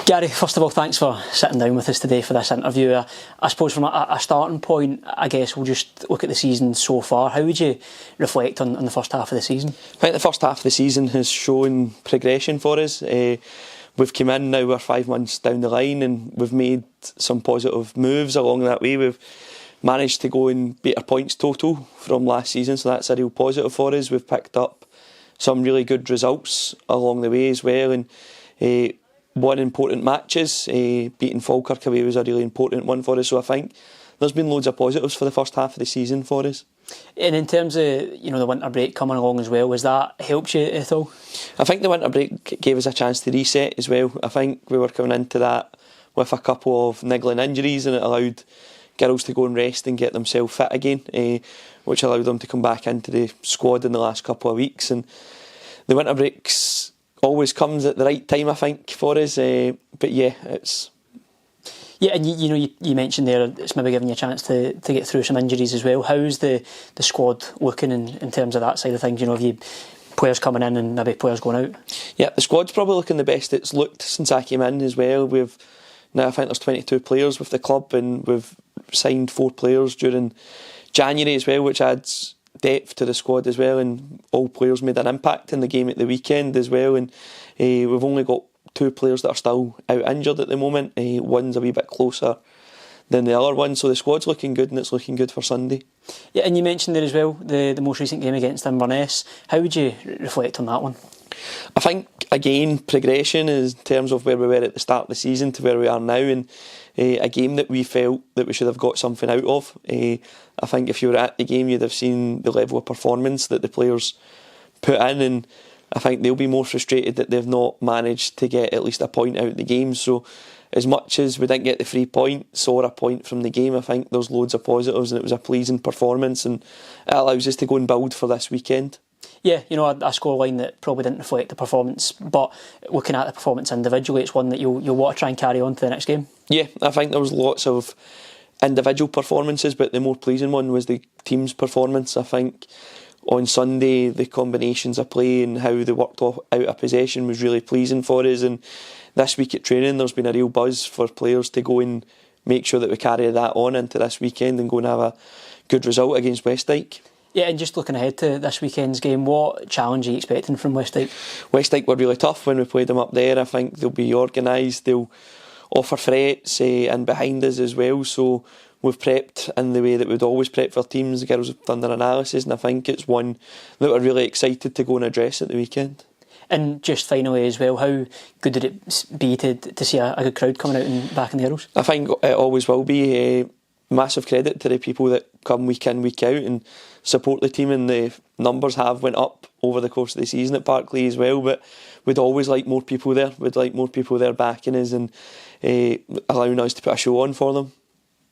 Gary, first of all, thanks for sitting down with us today for this interview. I suppose from a starting point, I guess we'll just look at the season so far. How would you reflect on the first half of the season? I think the first half of the season has shown progression for us. We've come in, now we're 5 months down the line, and we've made some positive moves along that way. We've managed to go and beat our points total from last season, so that's a real positive for us. We've picked up some really good results along the way as well, and won important matches. Beating Falkirk away was a really important one for us, so I think there's been loads of positives for the first half of the season for us. And in terms of the winter break coming along as well, has that helped you at all? I think the winter break gave us a chance to reset as well. I think we were coming into that with a couple of niggling injuries, and it allowed girls to go and rest and get themselves fit again, which allowed them to come back into the squad in the last couple of weeks. And the winter breaks always comes at the right time, I think, for us. But yeah, it's... Yeah, and you mentioned there it's maybe giving you a chance to get through some injuries as well. How's the squad looking in terms of that side of things? Have you players coming in and maybe players going out? Yeah, the squad's probably looking the best it's looked since I came in as well. Now I think there's 22 players with the club, and we've signed 4 players during January as well, which adds depth to the squad as well, and all players made an impact in the game at the weekend as well. And we've only got 2 players that are still out injured at the moment. One's a wee bit closer than the other one, so the squad's looking good, and it's looking good for Sunday. Yeah, and you mentioned there as well the most recent game against Inverness. How would you reflect on that one? I think again progression is in terms of where we were at the start of the season to where we are now, and a game that we felt that we should have got something out of. I think if you were at the game, you'd have seen the level of performance that the players put in, and I think they'll be more frustrated that they've not managed to get at least a point out of the game. So as much as we didn't get the 3 points or a point from the game, I think there's loads of positives, and it was a pleasing performance, and it allows us to go and build for this weekend. Yeah, a scoreline that probably didn't reflect the performance, but looking at the performance individually, it's one that you'll want to try and carry on to the next game. Yeah, I think there was lots of individual performances, but the more pleasing one was the team's performance. I think on Sunday the combinations of play and how they worked out of possession was really pleasing for us, and this week at training there's been a real buzz for players to go and make sure that we carry that on into this weekend and go and have a good result against Westdyke. Yeah, and just looking ahead to this weekend's game, what challenge are you expecting from Westdyke? Westdyke were really tough when we played them up there. I think they'll be organised, they'll offer threats and behind us as well, so we've prepped in the way that we'd always prep for teams. The girls have done their analysis, and I think it's one that we're really excited to go and address at the weekend. And just finally as well, how good did it be to see a good crowd coming out and backing the Arrows? I think it always will be. Massive credit to the people that come week in, week out and support the team, and the numbers have went up over the course of the season at Parklea as well, but we'd always like more people there. We'd like more people there backing us and allowing us to put a show on for them.